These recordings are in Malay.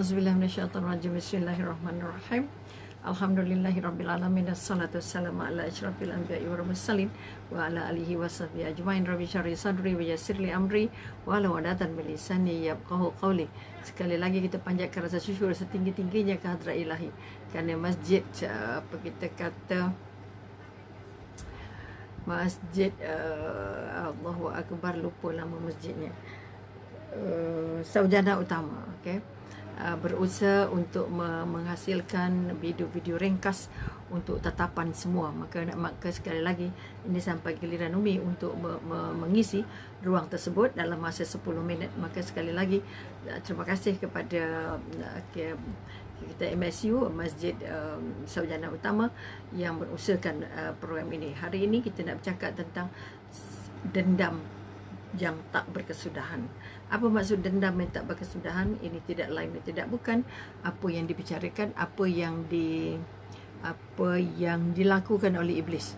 A'udzubillahi minasyaitonirrajim. Bismillahirrahmanirrahim. Alhamdulillahirabbil alamin. Assalatu wassalamu ala asyrafil anbiya'i wal mursalin wa ala alihi wasahbihi ajmain. Rabbi syrah sadri wa yassir li amri wa hlul 'uqdatam min lisani yafqahu qawli. Sekali lagi kita panjatkan rasa syukur setinggi-tingginya ke hadrat ilahi kerana masjid apa kita kata masjid Allahu akbar, lupa nama masjidnya, Sarjana Utama, okey, berusaha untuk menghasilkan video-video ringkas untuk tatapan semua. Maka sekali lagi ini sampai giliran Umi untuk mengisi ruang tersebut dalam masa 10 minit. Maka sekali lagi terima kasih kepada kita MSU Masjid Sarjana Utama yang berusahakan program ini. Hari ini kita nak bercakap tentang dendam yang tak berkesudahan. Apa maksud dendam yang tak berkesudahan? Ini tidak lain dan tidak bukan apa yang dibicarakan, apa yang dilakukan oleh iblis.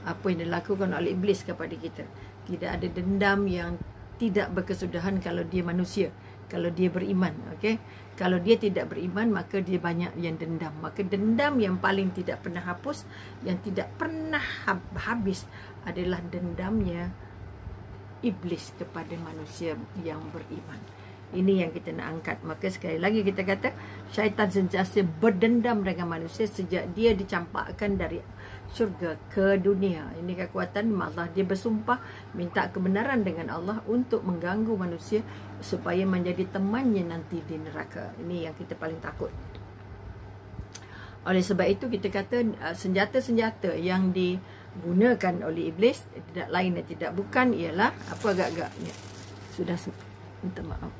Apa yang dilakukan oleh iblis kepada kita. Tidak ada dendam yang tidak berkesudahan kalau dia manusia, kalau dia beriman, okey. Kalau dia tidak beriman, maka dia banyak yang dendam. Maka dendam yang paling tidak pernah hapus, yang tidak pernah habis adalah dendamnya iblis kepada manusia yang beriman. Ini yang kita nak angkat. Maka sekali lagi kita kata syaitan sentiasa berdendam dengan manusia sejak dia dicampakkan dari syurga ke dunia. Ini kekuatan Allah. Dia bersumpah minta kebenaran dengan Allah untuk mengganggu manusia supaya menjadi temannya nanti di neraka. Ini yang kita paling takut. Oleh sebab itu kita kata senjata-senjata yang digunakan oleh iblis tidak lain dan tidak bukan ialah apa agak-agaknya. Sudah minta maaf.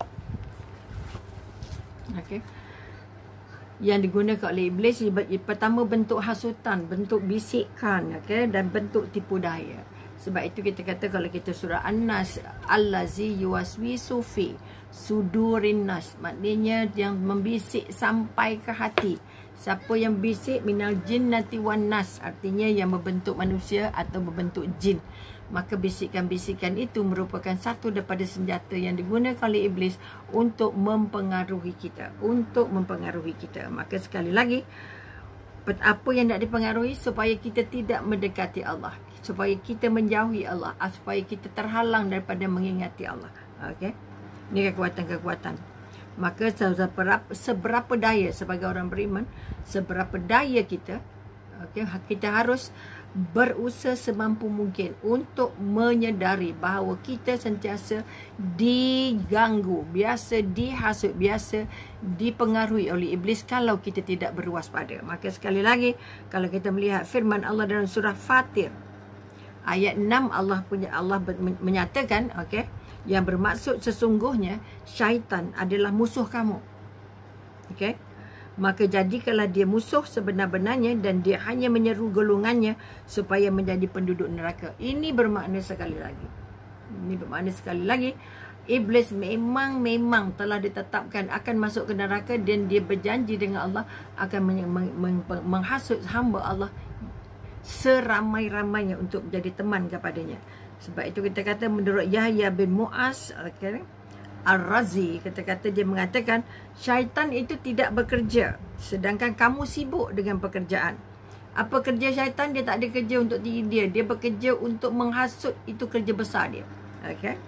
Okey. Yang digunakan oleh iblis pertama bentuk hasutan, bentuk bisikan, okey, dan bentuk tipu daya. Sebab itu kita kata kalau kita surah An-Nas, allazi yuwaswisu fi sudurin nas, maknanya yang membisik sampai ke hati. Siapa yang bisik minal jinnati wan nas, artinya yang membentuk manusia atau membentuk jin. Maka bisikan-bisikan itu merupakan satu daripada senjata yang digunakan oleh iblis untuk mempengaruhi kita, Maka sekali lagi, apa yang nak dipengaruhi supaya kita tidak mendekati Allah, supaya kita menjauhi Allah, supaya kita terhalang daripada mengingati Allah. Okey. Ini kekuatan-kekuatan. Maka seberapa daya sebagai orang beriman, seberapa daya kita, okey, kita harus berusaha semampu mungkin untuk menyedari bahawa kita sentiasa diganggu, biasa dihasut, biasa dipengaruhi oleh iblis kalau kita tidak berwaspada. Maka sekali lagi, kalau kita melihat firman Allah dalam surah Fatir ayat 6, Allah menyatakan, okey, yang bermaksud sesungguhnya syaitan adalah musuh kamu. Okey. Maka jadikanlah dia musuh sebenar-benarnya dan dia hanya menyeru golongannya supaya menjadi penduduk neraka. Ini bermakna sekali lagi, iblis memang telah ditetapkan akan masuk ke neraka dan dia berjanji dengan Allah akan menghasut hamba Allah seramai-ramainya untuk menjadi teman kepadanya. Sebab itu kita kata menurut Yahya bin Mu'az, okay, Ar-Razi, kata dia mengatakan syaitan itu tidak bekerja sedangkan kamu sibuk dengan pekerjaan. Apa kerja syaitan? Dia tak ada kerja untuk diri dia. Dia bekerja untuk menghasut, itu kerja besar dia. Okey.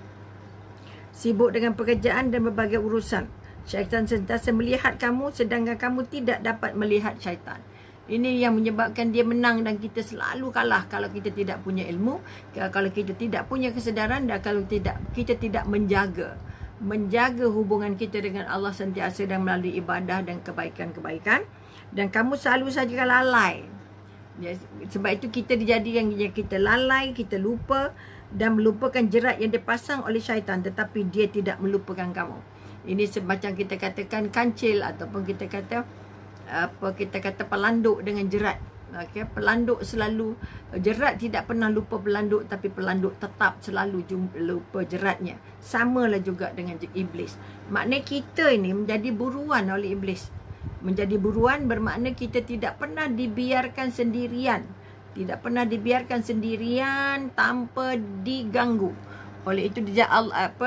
Sibuk dengan pekerjaan dan berbagai urusan. Syaitan sentiasa melihat kamu sedangkan kamu tidak dapat melihat syaitan. Ini yang menyebabkan dia menang dan kita selalu kalah kalau kita tidak punya ilmu, kalau kita tidak punya kesedaran dan kalau kita tidak menjaga hubungan kita dengan Allah sentiasa dan melalui ibadah dan kebaikan-kebaikan, dan kamu selalu saja lalai. Sebab itu kita dijadikan kita lalai, kita lupa dan melupakan jerat yang dipasang oleh syaitan, tetapi dia tidak melupakan kamu. Ini semacam kita katakan kancil ataupun kita kata pelanduk dengan jerat. Okay, pelanduk selalu, jerat tidak pernah lupa pelanduk, tapi pelanduk tetap selalu lupa jeratnya. Samalah juga dengan iblis. Maknanya kita ini menjadi buruan oleh iblis. Menjadi buruan bermakna kita tidak pernah dibiarkan sendirian. Tidak pernah dibiarkan sendirian tanpa diganggu Oleh itu dia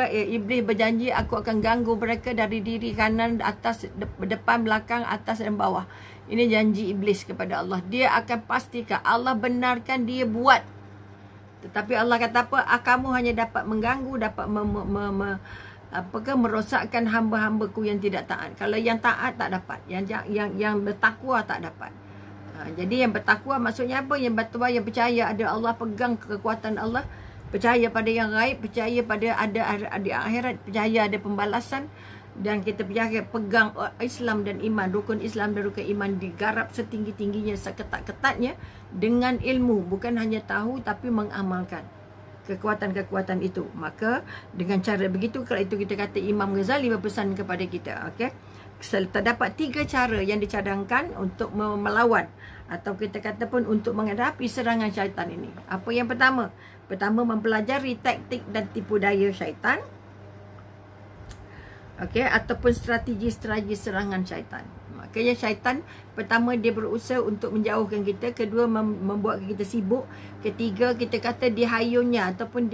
iblis berjanji, aku akan ganggu mereka dari diri kanan, atas, depan, belakang, atas dan bawah. Ini janji iblis kepada Allah. Dia akan pastikan Allah benarkan dia buat. Tetapi Allah kata apa? Kamu hanya dapat mengganggu, dapat merosakkan hamba-hambaku yang tidak taat. Kalau yang taat tak dapat, yang bertakwa tak dapat. Jadi yang bertakwa maksudnya apa? Yang bertakwa, yang percaya ada Allah, pegang kekuatan Allah, percaya pada yang gaib, percaya pada ada akhirat, percaya ada pembalasan, dan kita percaya pegang Islam dan iman, rukun Islam dan rukun iman digarap setinggi-tingginya, seketat-ketatnya dengan ilmu, bukan hanya tahu tapi mengamalkan kekuatan-kekuatan itu. Maka dengan cara begitu, kalau itu kita kata Imam Ghazali berpesan kepada kita, okey, terdapat 3 cara yang dicadangkan untuk melawan, atau kita kata pun untuk menghadapi serangan syaitan ini. Apa yang pertama? Pertama, mempelajari taktik dan tipu daya syaitan. Okey, ataupun strategi-strategi serangan syaitan. Makanya syaitan pertama dia berusaha untuk menjauhkan kita, kedua membuat kita sibuk, ketiga kita kata dihayunnya ataupun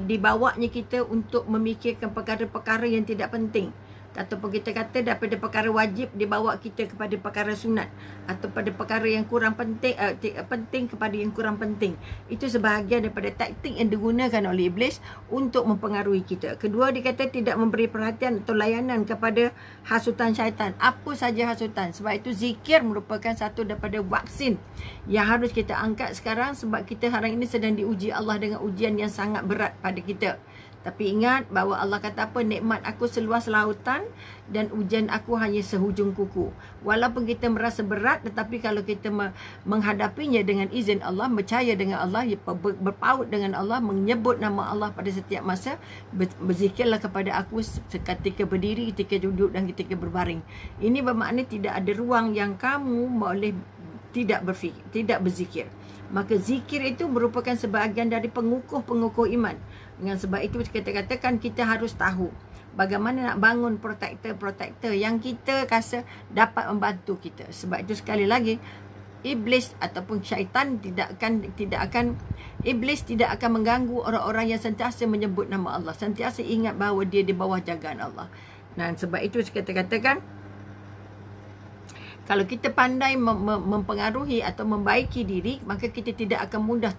dibawanya kita untuk memikirkan perkara-perkara yang tidak penting. Ataupun kita kata daripada perkara wajib dibawa kita kepada perkara sunat, atau pada perkara yang kurang penting, penting kepada yang kurang penting. Itu sebahagian daripada taktik yang digunakan oleh iblis untuk mempengaruhi kita. Kedua, dikata tidak memberi perhatian atau layanan kepada hasutan syaitan. Apa saja hasutan. Sebab itu zikir merupakan satu daripada vaksin yang harus kita angkat sekarang, sebab kita hari ini sedang diuji Allah dengan ujian yang sangat berat pada kita. Tapi ingat bahawa Allah kata apa? Nikmat aku seluas lautan dan ujian aku hanya sehujung kuku. Walaupun kita merasa berat, tetapi kalau kita menghadapinya dengan izin Allah, percaya dengan Allah, berpaut dengan Allah, menyebut nama Allah pada setiap masa, berzikirlah kepada aku ketika berdiri, ketika duduk dan ketika berbaring. Ini bermakna tidak ada ruang yang kamu boleh tidak berfikir, tidak berzikir. Maka zikir itu merupakan sebahagian dari pengukuh-pengukuh iman. Dengan sebab itu kita katakan kita harus tahu bagaimana nak bangun protektor-protektor yang kita rasa dapat membantu kita. Sebab itu sekali lagi, iblis ataupun syaitan tidak akan iblis tidak akan mengganggu orang-orang yang sentiasa menyebut nama Allah, sentiasa ingat bahawa dia di bawah jagaan Allah. Dan sebab itu kita katakan, kalau kita pandai mempengaruhi atau membaiki diri, maka kita tidak akan mudah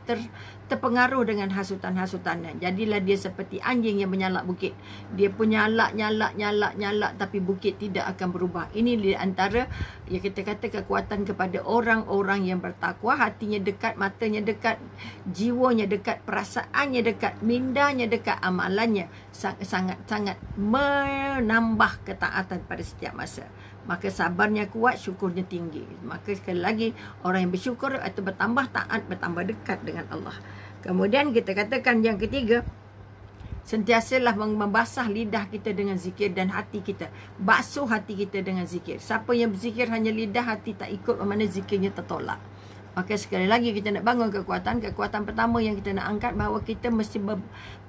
terpengaruh dengan hasutan-hasutannya. Jadilah dia seperti anjing yang menyalak bukit. Dia pun nyalak, tapi bukit tidak akan berubah. Ini di antara yang kita kata kekuatan kepada orang-orang yang bertakwa. Hatinya dekat, matanya dekat, jiwanya dekat, perasaannya dekat, mindanya dekat, amalannya sangat-sangat menambah ketaatan pada setiap masa. Maka sabarnya kuat, syukurnya tinggi. Maka sekali lagi, orang yang bersyukur atau bertambah taat, bertambah dekat dengan Allah. Kemudian kita katakan yang ketiga, sentiasalah membasah lidah kita dengan zikir dan hati kita. Basuh hati kita dengan zikir. Siapa yang berzikir hanya lidah, hati tak ikut, bermakna zikirnya tertolak. Maka sekali lagi kita nak bangun kekuatan. Kekuatan pertama yang kita nak angkat, bahawa kita mesti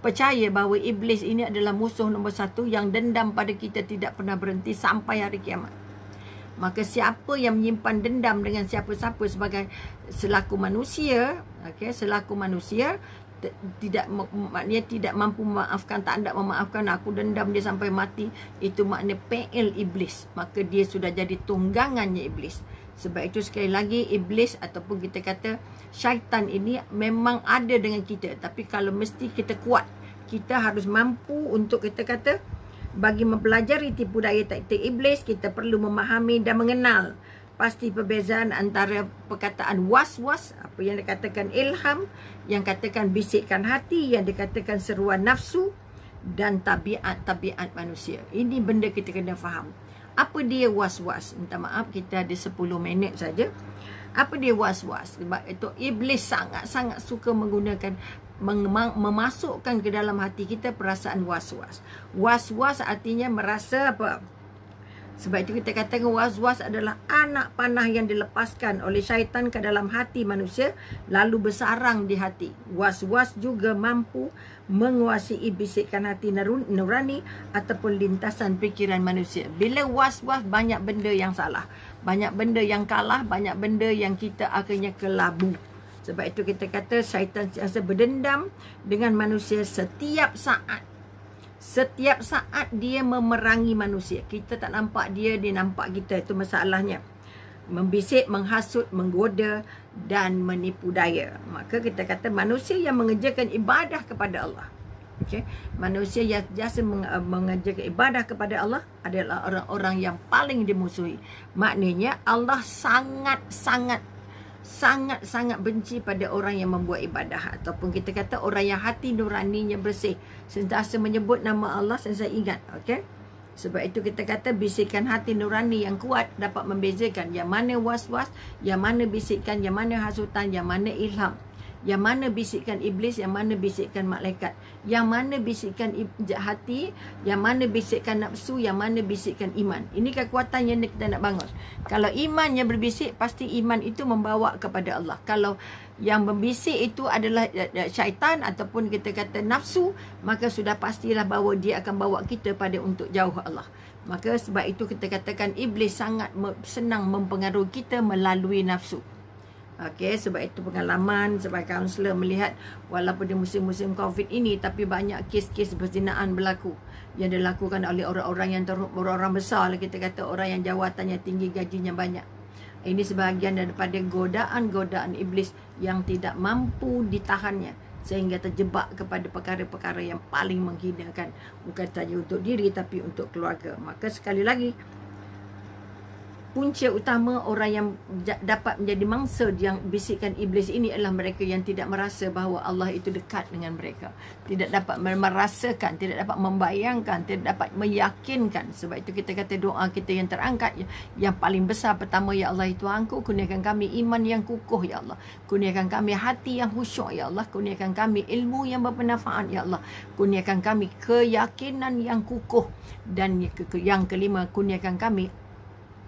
percaya bahawa iblis ini adalah musuh nombor 1 yang dendam pada kita tidak pernah berhenti sampai hari kiamat. Maka siapa yang menyimpan dendam dengan siapa-siapa sebagai selaku manusia, okey, selaku manusia maknanya tidak mampu memaafkan, tak ada memaafkan, aku dendam dia sampai mati, itu makna PL iblis. Maka dia sudah jadi tunggangannya iblis. Sebab itu sekali lagi, iblis ataupun kita kata syaitan ini memang ada dengan kita, tapi kalau mesti kita kuat, kita harus mampu untuk kita kata, bagi mempelajari tipu daya taktik iblis, kita perlu memahami dan mengenal pasti perbezaan antara perkataan was-was, apa yang dikatakan ilham, yang katakan bisikkan hati, yang dikatakan seruan nafsu, dan tabiat-tabiat manusia. Ini benda kita kena faham. Apa dia was-was? Minta maaf, kita ada 10 minit saja. Apa dia was-was? Sebab itu iblis sangat-sangat suka menggunakan, memasukkan ke dalam hati kita perasaan was-was. Was-was artinya merasa apa? Sebab itu kita katakan was-was adalah anak panah yang dilepaskan oleh syaitan ke dalam hati manusia, lalu bersarang di hati. Was-was juga mampu menguasai bisikan hati nurani ataupun lintasan fikiran manusia. Bila was-was, banyak benda yang salah, banyak benda yang kalah, banyak benda yang kita akhirnya kelabu. Sebab itu kita kata syaitan sentiasa berdendam dengan manusia setiap saat. Setiap saat dia memerangi manusia. Kita tak nampak dia, dia nampak kita. Itu masalahnya. Membisik, menghasut, menggoda dan menipu daya. Maka kita kata manusia yang mengerjakan ibadah kepada Allah. Okay? Manusia yang biasa mengerjakan ibadah kepada Allah adalah orang-orang yang paling dimusuhi. Maknanya Allah sangat-sangat benci pada orang yang membuat ibadah, ataupun kita kata orang yang hati nuraninya bersih, sentiasa menyebut nama Allah, sentiasa ingat. Okey, sebab itu kita kata bisikan hati nurani yang kuat dapat membezakan yang mana was-was, yang mana bisikan, yang mana hasutan, yang mana ilham, yang mana bisikan iblis, yang mana bisikan malaikat, yang mana bisikan hati, yang mana bisikan nafsu, yang mana bisikan iman. Ini kekuatan yang kita nak bangun. Kalau iman yang berbisik, pasti iman itu membawa kepada Allah. Kalau yang membisik itu adalah syaitan ataupun kita kata nafsu, maka sudah pastilah bahawa dia akan bawa kita pada untuk jauh Allah. Maka sebab itu kita katakan iblis sangat senang mempengaruhi kita melalui nafsu. Okey, sebab itu pengalaman sebagai kaunselor melihat walaupun di musim-musim COVID ini, tapi banyak kes-kes perzinaan berlaku yang dilakukan oleh orang-orang yang orang besar lah, kita kata orang yang jawatannya tinggi, gajinya banyak. Ini sebahagian daripada godaan-godaan iblis yang tidak mampu ditahannya sehingga terjebak kepada perkara-perkara yang paling menghinakan, bukan saja untuk diri tapi untuk keluarga. Maka sekali lagi, punca utama orang yang dapat menjadi mangsa yang bisikan iblis ini adalah mereka yang tidak merasa bahawa Allah itu dekat dengan mereka. Tidak dapat merasakan, tidak dapat membayangkan, tidak dapat meyakinkan. Sebab itu kita kata doa kita yang terangkat, yang paling besar pertama, ya Allah itu Engkau, kurniakan kami iman yang kukuh, ya Allah. Kurniakan kami hati yang khusyuk, ya Allah. Kurniakan kami ilmu yang bermanfaat, ya Allah. Kurniakan kami keyakinan yang kukuh. Dan yang kelima, kurniakan kami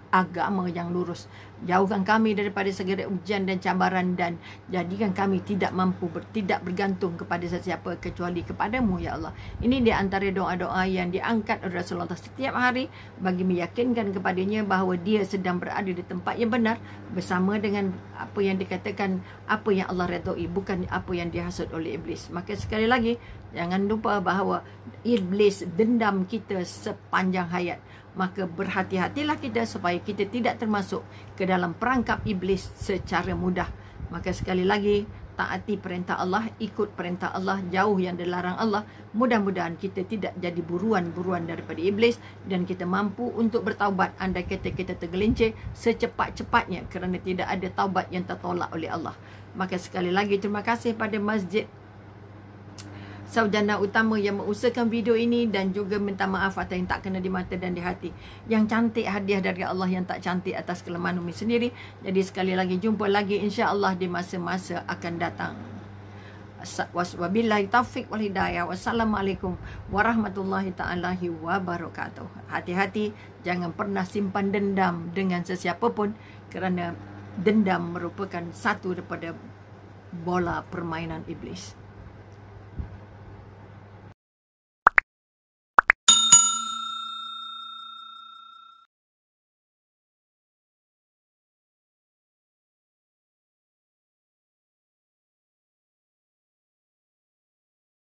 agama yang lurus. Jauhkan kami daripada segala ujian dan cabaran, dan jadikan kami tidak mampu tidak bergantung kepada sesiapa kecuali kepadamu, ya Allah. Ini di antara doa-doa yang diangkat oleh Rasulullah setiap hari bagi meyakinkan kepadanya bahawa dia sedang berada di tempat yang benar bersama dengan apa yang dikatakan, apa yang Allah redai, bukan apa yang dihasut oleh iblis. Maka sekali lagi, jangan lupa bahawa iblis dendam kita sepanjang hayat. Maka berhati-hatilah kita supaya kita tidak termasuk ke dalam perangkap iblis secara mudah. Maka sekali lagi, taati perintah Allah, ikut perintah Allah, jauh yang dilarang Allah. Mudah-mudahan kita tidak jadi buruan-buruan daripada iblis dan kita mampu untuk bertaubat andai kata kita tergelincir secepat-cepatnya kerana tidak ada taubat yang tertolak oleh Allah. Maka sekali lagi terima kasih pada Masjid Sarjana Utama yang mengusahakan video ini, dan juga minta maaf atas yang tak kena di mata dan di hati. Yang cantik hadiah dari Allah, yang tak cantik atas kelemahan Umi sendiri. Jadi sekali lagi, jumpa lagi insya-Allah di masa-masa akan datang. Wabillahi taufiq wal hidayah. Wassalamualaikum warahmatullahi taala wabarakatuh. Hati-hati, jangan pernah simpan dendam dengan sesiapa pun, kerana dendam merupakan satu daripada bola permainan iblis.